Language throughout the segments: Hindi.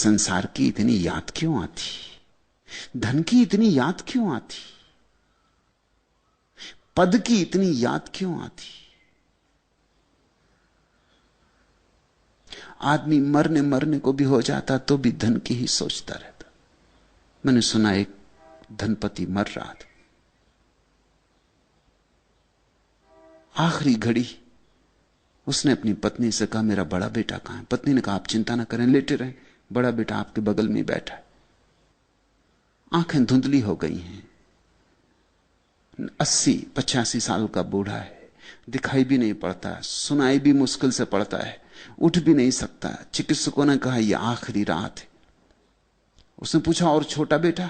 संसार की इतनी याद क्यों आती, धन की इतनी याद क्यों आती, पद की इतनी याद क्यों आती? आदमी मरने मरने को भी हो जाता तो भी धन की ही सोचता रहता। मैंने सुना एक धनपति मर रहा था, आखिरी घड़ी उसने अपनी पत्नी से कहा मेरा बड़ा बेटा कहां है? पत्नी ने कहा आप चिंता ना करें, लेटे रहें, बड़ा बेटा आपके बगल में बैठा है। आंखें धुंधली हो गई हैं, 80-85 साल का बूढ़ा है, दिखाई भी नहीं पड़ता, सुनाई भी मुश्किल से पड़ता है, उठ भी नहीं सकता। चिकित्सकों ने कहा यह आखिरी रात है। उसने पूछा और छोटा बेटा?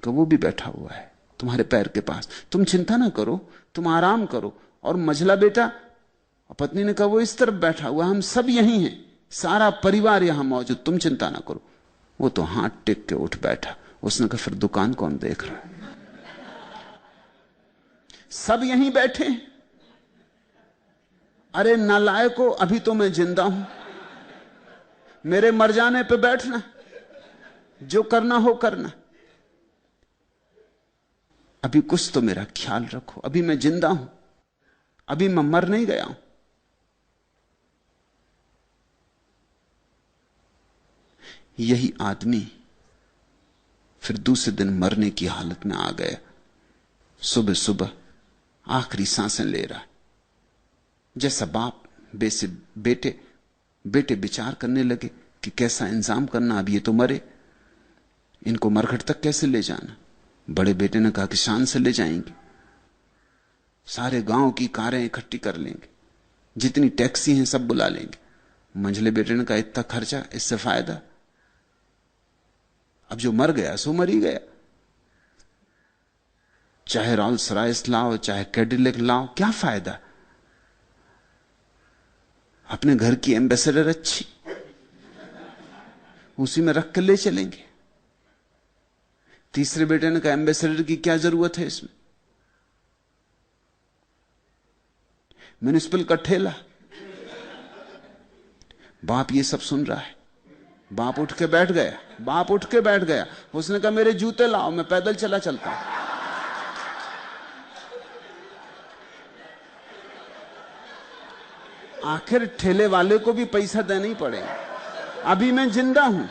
कि वो भी बैठा हुआ है तुम्हारे पैर के पास, तुम चिंता ना करो, तुम आराम करो। और मझला बेटा? पत्नी ने कहा वो इस तरफ बैठा हुआ, हम सब यहीं हैं, सारा परिवार यहां मौजूद, तुम चिंता ना करो। वो तो हाथ टेक के उठ बैठा। उसने कहा फिर दुकान कौन देख रहा है? सब यहीं बैठे। अरे नालायको, अभी तो मैं जिंदा हूं, मेरे मर जाने पे बैठना, जो करना हो करना, अभी कुछ तो मेरा ख्याल रखो, अभी मैं जिंदा हूं, अभी मैं मर नहीं गया हूं। यही आदमी फिर दूसरे दिन मरने की हालत में आ गया। सुबह सुबह आखिरी सांसें ले रहा है। जैसा बाप बेसे बेटे विचार करने लगे कि कैसा इंतजाम करना, अब ये तो मरे, इनको मरघट तक कैसे ले जाना। बड़े बेटे ने कहा कि शान से ले जाएंगे, सारे गांव की कारें इकट्ठी कर लेंगे, जितनी टैक्सी हैं सब बुला लेंगे। मंझले बेटे ने कहा इतना खर्चा, इससे फायदा, अब जो मर गया सो मर ही गया, चाहे रोल्स रॉयस लाओ चाहे कैडिलैक लाओ, क्या फायदा। अपने घर की एम्बेसडर अच्छी, उसी में रख कर ले चलेंगे। तीसरे बेटे ने कहा एम्बेसडर की क्या जरूरत है इसमें, म्युनिसिपल का ठेला। बाप ये सब सुन रहा है, बाप उठ के बैठ गया। उसने कहा मेरे जूते लाओ, मैं पैदल चला चलता हूं। आखिर ठेले वाले को भी पैसा देना ही पड़ेगा, अभी मैं जिंदा हूं।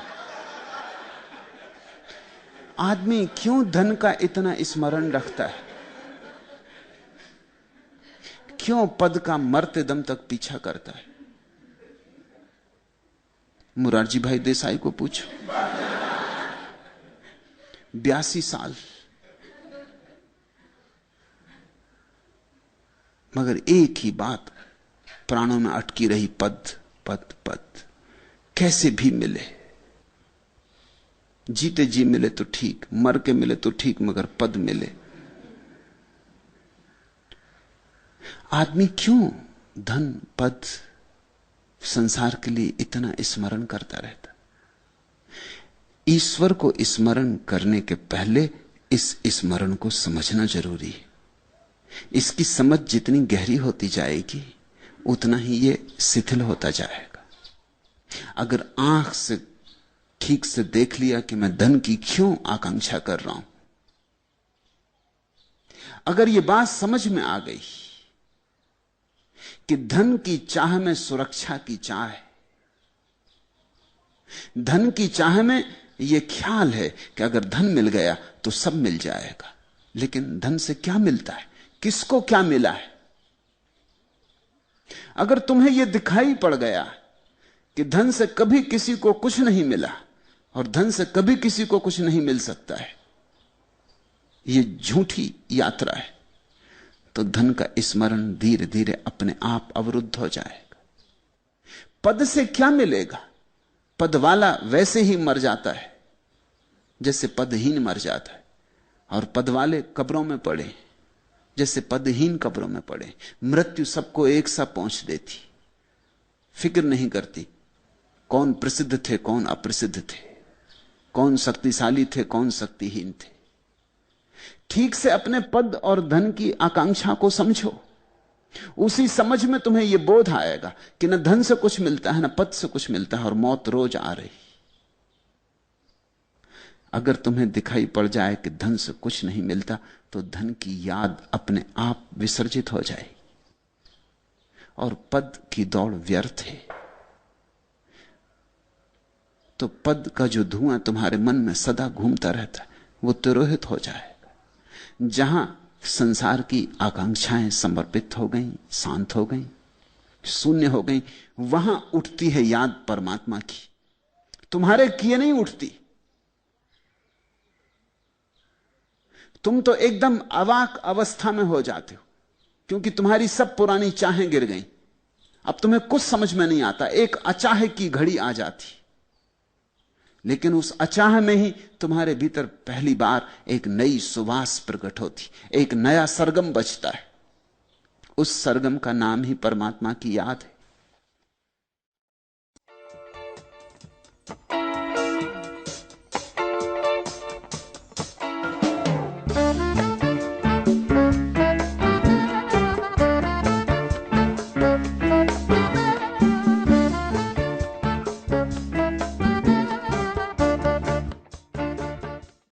आदमी क्यों धन का इतना स्मरण रखता है? क्यों पद का मरते दम तक पीछा करता है? मुरारजी भाई देसाई को पूछो, 82 साल, मगर एक ही बात प्राणों में अटकी रही, पद पद पद। कैसे भी मिले, जीते जी मिले तो ठीक, मर के मिले तो ठीक, मगर पद मिले। आदमी क्यों धन पद संसार के लिए इतना स्मरण करता रहता? ईश्वर को स्मरण करने के पहले इस स्मरण को समझना जरूरी है। इसकी समझ जितनी गहरी होती जाएगी उतना ही ये शिथिल होता जाएगा। अगर आंख से ठीक से देख लिया कि मैं धन की क्यों आकांक्षा कर रहा हूं, अगर ये बात समझ में आ गई कि धन की चाह में सुरक्षा की चाह है, धन की चाह में यह ख्याल है कि अगर धन मिल गया तो सब मिल जाएगा, लेकिन धन से क्या मिलता है, किसको क्या मिला है? अगर तुम्हें यह दिखाई पड़ गया कि धन से कभी किसी को कुछ नहीं मिला और धन से कभी किसी को कुछ नहीं मिल सकता है, यह झूठी यात्रा है, तो धन का स्मरण धीरे धीरे अपने आप अवरुद्ध हो जाएगा। पद से क्या मिलेगा? पद वाला वैसे ही मर जाता है जैसे पदहीन मर जाता है, और पद वाले कब्रों में पड़े जैसे पदहीन कब्रों में पड़े। मृत्यु सबको एक सा पहुंच देती, फिक्र नहीं करती कौन प्रसिद्ध थे कौन अप्रसिद्ध थे, कौन शक्तिशाली थे कौन शक्तिहीन थे। ठीक से अपने पद और धन की आकांक्षा को समझो, उसी समझ में तुम्हें यह बोध आएगा कि न धन से कुछ मिलता है न पद से कुछ मिलता है, और मौत रोज आ रही। अगर तुम्हें दिखाई पड़ जाए कि धन से कुछ नहीं मिलता, तो धन की याद अपने आप विसर्जित हो जाएगी और पद की दौड़ व्यर्थ है। तो पद का जो धुआं तुम्हारे मन में सदा घूमता रहता है, वो तिरोहित हो जाएगा। जहां संसार की आकांक्षाएं समर्पित हो गईं, शांत हो गईं, शून्य हो गईं, वहां उठती है याद परमात्मा की। तुम्हारे किए नहीं उठती। तुम तो एकदम अवाक अवस्था में हो जाते हो, क्योंकि तुम्हारी सब पुरानी चाहें गिर गईं। अब तुम्हें कुछ समझ में नहीं आता। एक अचाह की घड़ी आ जाती, लेकिन उस अचाह में ही तुम्हारे भीतर पहली बार एक नई सुवास प्रकट होती, एक नया सरगम बजता है। उस सरगम का नाम ही परमात्मा की याद है।